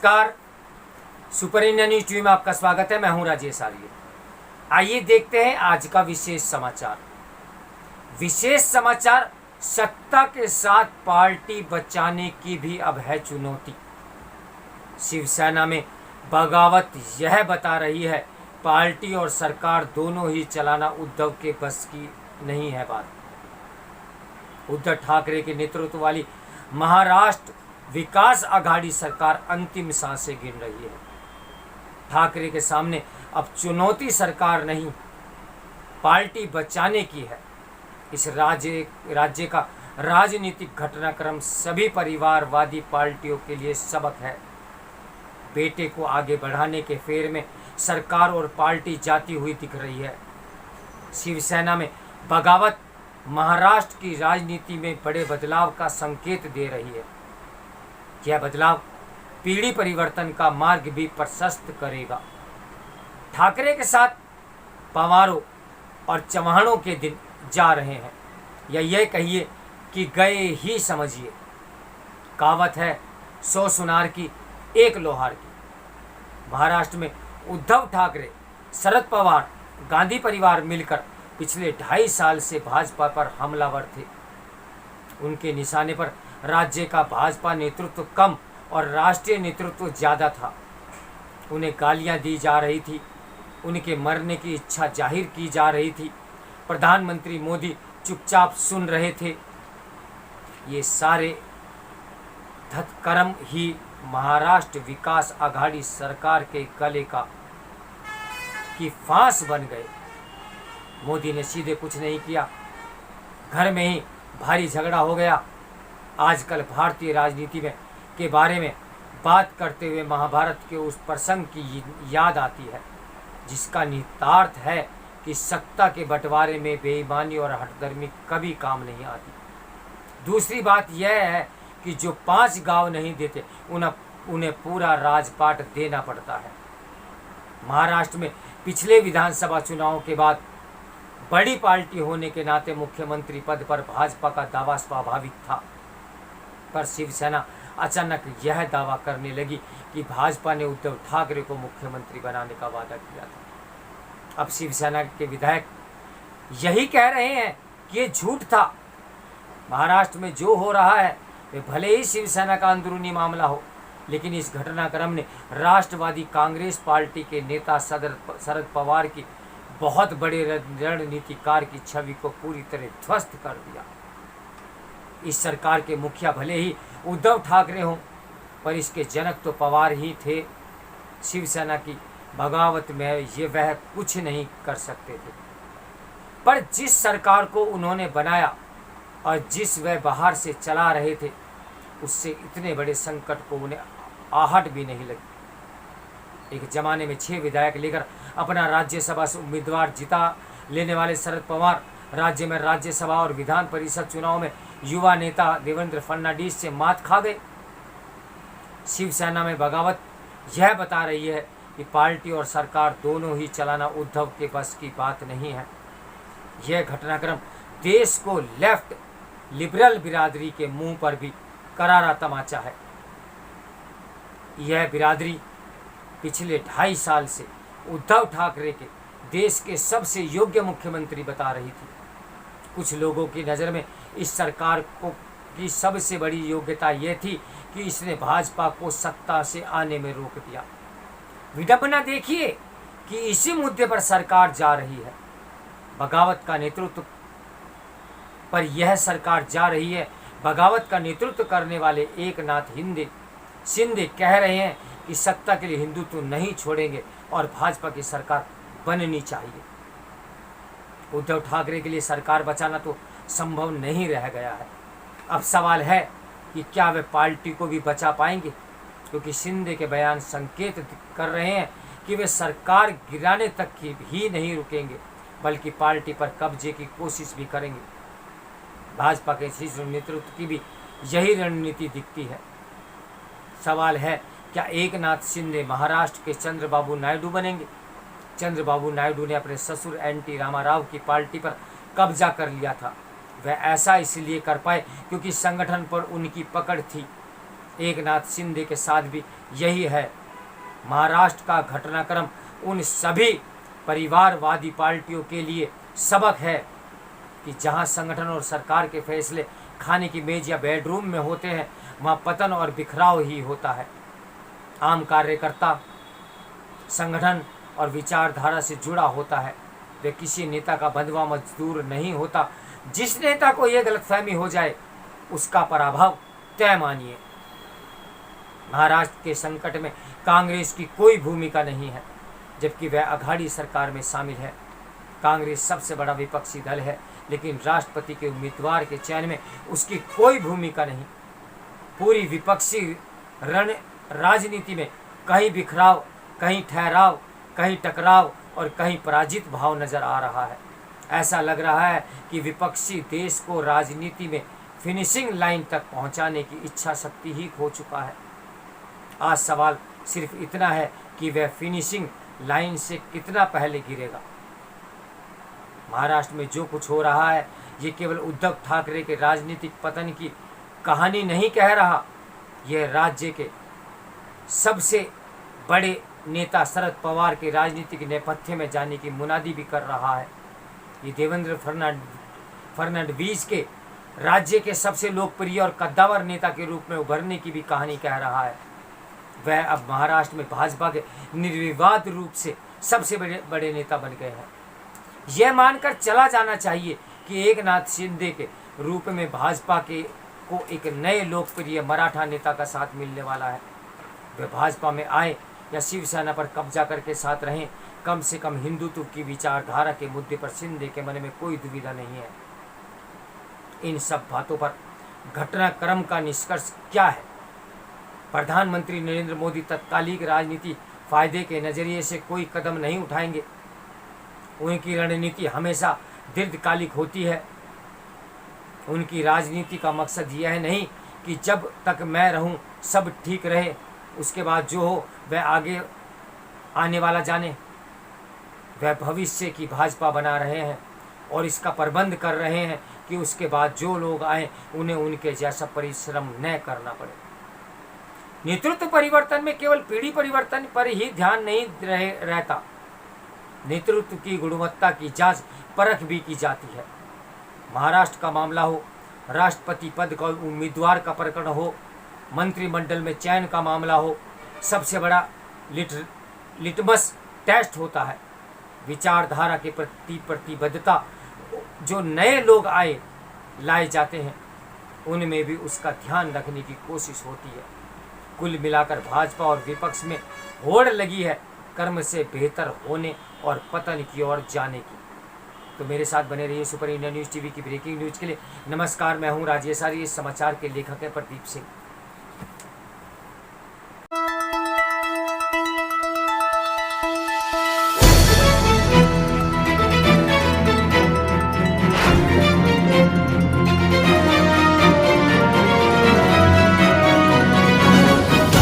नमस्कार। Super India news TV में आपका स्वागत है। मैं हूं राजेश आर्य। आइए देखते हैं आज का विशेष समाचार। विशेष समाचार, सत्ता के साथ पार्टी बचाने की भी अब है चुनौती। शिवसेना में बगावत यह बता रही है पार्टी और सरकार दोनों ही चलाना उद्धव के बस की नहीं है बात। उद्धव ठाकरे के नेतृत्व वाली महाराष्ट्र विकास आघाड़ी सरकार अंतिम सांसें गिन रही है। ठाकरे के सामने अब चुनौती सरकार नहीं, पार्टी बचाने की है। इस राज्य का राजनीतिक घटनाक्रम सभी परिवारवादी पार्टियों के लिए सबक है। बेटे को आगे बढ़ाने के फेर में सरकार और पार्टी जाती हुई दिख रही है। शिवसेना में बगावत महाराष्ट्र की राजनीति में बड़े बदलाव का संकेत दे रही है। यह बदलाव पीढ़ी परिवर्तन का मार्ग भी प्रशस्त करेगा। ठाकरे के साथ पवारों और चौहानों के दिन जा रहे हैं, या यह कहिए कि गए ही समझिए। कहावत है 100 सुनार की एक लोहार की। महाराष्ट्र में उद्धव ठाकरे, शरद पवार, गांधी परिवार मिलकर पिछले 2.5 साल से भाजपा पर हमलावर थे। उनके निशाने पर राज्य का भाजपा नेतृत्व कम और राष्ट्रीय नेतृत्व ज़्यादा था। उन्हें गालियां दी जा रही थी, उनके मरने की इच्छा जाहिर की जा रही थी। प्रधानमंत्री मोदी चुपचाप सुन रहे थे। ये सारे धतकर्म ही महाराष्ट्र विकास आघाड़ी सरकार के गले की फांस बन गए। मोदी ने सीधे कुछ नहीं किया, घर में ही भारी झगड़ा हो गया। आजकल भारतीय राजनीति में के बारे में बात करते हुए महाभारत के उस प्रसंग की याद आती है, जिसका निहितार्थ है कि सत्ता के बंटवारे में बेईमानी और हठधर्मी कभी काम नहीं आती। दूसरी बात यह है कि जो 5 गांव नहीं देते उन्हें पूरा राजपाट देना पड़ता है। महाराष्ट्र में पिछले विधानसभा चुनाव के बाद बड़ी पार्टी होने के नाते मुख्यमंत्री पद पर भाजपा का दावा स्वाभाविक था, पर शिवसेना अचानक यह दावा करने लगी कि भाजपा ने उद्धव ठाकरे को मुख्यमंत्री बनाने का वादा किया था। अब शिवसेना के विधायक यही कह रहे हैं कि ये झूठ था। महाराष्ट्र में जो हो रहा है वे भले ही शिवसेना का अंदरूनी मामला हो, लेकिन इस घटनाक्रम ने राष्ट्रवादी कांग्रेस पार्टी के नेता शरद पवार की बहुत बड़े रणनीतिकार की छवि को पूरी तरह ध्वस्त कर दिया। इस सरकार के मुखिया भले ही उद्धव ठाकरे हों, पर इसके जनक तो पवार ही थे। शिवसेना की बगावत में ये वह कुछ नहीं कर सकते थे, पर जिस सरकार को उन्होंने बनाया और जिस वह बाहर से चला रहे थे, उससे इतने बड़े संकट को उन्हें आहट भी नहीं लगी। एक जमाने में 6 विधायक लेकर अपना राज्यसभा से उम्मीदवार जिता लेने वाले शरद पवार राज्य में राज्यसभा और विधान परिषद चुनाव में युवा नेता देवेंद्र फडणवीस से मात खा गए। शिवसेना में बगावत यह बता रही है कि पार्टी और सरकार दोनों ही चलाना उद्धव के बस की बात नहीं है। यह घटनाक्रम देश को लेफ्ट लिबरल बिरादरी के मुंह पर भी करारा तमाचा है। यह बिरादरी पिछले 2.5 साल से उद्धव ठाकरे के देश के सबसे योग्य मुख्यमंत्री बता रही थी। कुछ लोगों की नज़र में इस सरकार की सबसे बड़ी योग्यता यह थी कि इसने भाजपा को सत्ता से आने में रोक दिया। विडंबना देखिए कि इसी मुद्दे पर सरकार जा रही है। बगावत का नेतृत्व पर यह सरकार जा रही है। बगावत का नेतृत्व करने वाले एकनाथ शिंदे कह रहे हैं कि सत्ता के लिए हिंदुत्व नहीं छोड़ेंगे और भाजपा की सरकार बननी चाहिए। उद्धव ठाकरे के लिए सरकार बचाना तो संभव नहीं रह गया है। अब सवाल है कि क्या वे पार्टी को भी बचा पाएंगे, क्योंकि शिंदे के बयान संकेत कर रहे हैं कि वे सरकार गिराने तक की ही नहीं रुकेंगे, बल्कि पार्टी पर कब्जे की कोशिश भी करेंगे। भाजपा के शीर्ष नेतृत्व की भी यही रणनीति दिखती है। सवाल है, क्या एकनाथ शिंदे महाराष्ट्र के चंद्रबाबू नायडू बनेंगे? चंद्रबाबू नायडू ने अपने ससुर एनटी रामाराव की पार्टी पर कब्जा कर लिया था। वह ऐसा इसलिए कर पाए क्योंकि संगठन पर उनकी पकड़ थी। एकनाथ शिंदे के साथ भी यही है। महाराष्ट्र का घटनाक्रम उन सभी परिवारवादी पार्टियों के लिए सबक है कि जहां संगठन और सरकार के फैसले खाने की मेज या बेडरूम में होते हैं, वहां पतन और बिखराव ही होता है। आम कार्यकर्ता संगठन और विचारधारा से जुड़ा होता है, वे किसी नेता का बंधुआ मजदूर नहीं होता। जिस नेता को यह गलतफहमी हो जाए उसका पराभव तय मानिए। महाराष्ट्र के संकट में कांग्रेस की कोई भूमिका नहीं है, जबकि वह अघाड़ी सरकार में शामिल है। कांग्रेस सबसे बड़ा विपक्षी दल है, लेकिन राष्ट्रपति के उम्मीदवार के चयन में उसकी कोई भूमिका नहीं। पूरी विपक्षी रण राजनीति में कहीं बिखराव, कहीं ठहराव, कहीं टकराव और कहीं पराजित भाव नजर आ रहा है। ऐसा लग रहा है कि विपक्षी देश को राजनीति में फिनिशिंग लाइन तक पहुंचाने की इच्छा शक्ति ही खो चुका है। आज सवाल सिर्फ इतना है कि वह फिनिशिंग लाइन से कितना पहले गिरेगा। महाराष्ट्र में जो कुछ हो रहा है ये केवल उद्धव ठाकरे के राजनीतिक पतन की कहानी नहीं कह रहा, यह राज्य के सबसे बड़े नेता शरद पवार के राजनीतिक नेपथ्य में जाने की मुनादी भी कर रहा है। ये देवेंद्र फडणवीस के राज्य के सबसे लोकप्रिय और कद्दावर नेता के रूप में उभरने की भी कहानी कह रहा है। वह अब महाराष्ट्र में भाजपा के निर्विवाद रूप से सबसे बड़े नेता बन गए हैं। यह मानकर चला जाना चाहिए कि एकनाथ शिंदे के रूप में भाजपा के को एक नए लोकप्रिय मराठा नेता का साथ मिलने वाला है। वे भाजपा में आए या शिवसेना पर कब्जा करके साथ रहें, कम से कम हिंदुत्व की विचारधारा के मुद्दे पर शिंदे के मन में कोई दुविधा नहीं है। इन सब बातों पर घटनाक्रम का निष्कर्ष क्या है? प्रधानमंत्री नरेंद्र मोदी तत्कालिक राजनीति फायदे के नजरिए से कोई कदम नहीं उठाएंगे। उनकी रणनीति हमेशा दीर्घकालिक होती है। उनकी राजनीति का मकसद यह नहीं कि जब तक मैं रहूं सब ठीक रहे, उसके बाद जो हो वह आगे आने वाला जाने। वह भविष्य की भाजपा बना रहे हैं और इसका प्रबंध कर रहे हैं कि उसके बाद जो लोग आए उन्हें उनके जैसा परिश्रम न करना पड़े। नेतृत्व परिवर्तन में केवल पीढ़ी परिवर्तन पर ही ध्यान नहीं रहता, नेतृत्व की गुणवत्ता की जांच परख भी की जाती है। महाराष्ट्र का मामला हो, राष्ट्रपति पद का उम्मीदवार का प्रकरण हो, मंत्रिमंडल में चयन का मामला हो, सबसे बड़ा लिटमस टेस्ट होता है विचारधारा के प्रति प्रतिबद्धता। जो नए लोग लाए जाते हैं उनमें भी उसका ध्यान रखने की कोशिश होती है। कुल मिलाकर भाजपा और विपक्ष में होड़ लगी है कर्म से बेहतर होने और पतन की ओर जाने की। तो मेरे साथ बने रहिए सुपर इंडिया न्यूज़ टीवी की ब्रेकिंग न्यूज़ के लिए। नमस्कार, मैं हूं राजेश आर्य। इस समाचार के लेखक हैं प्रदीप सिंह।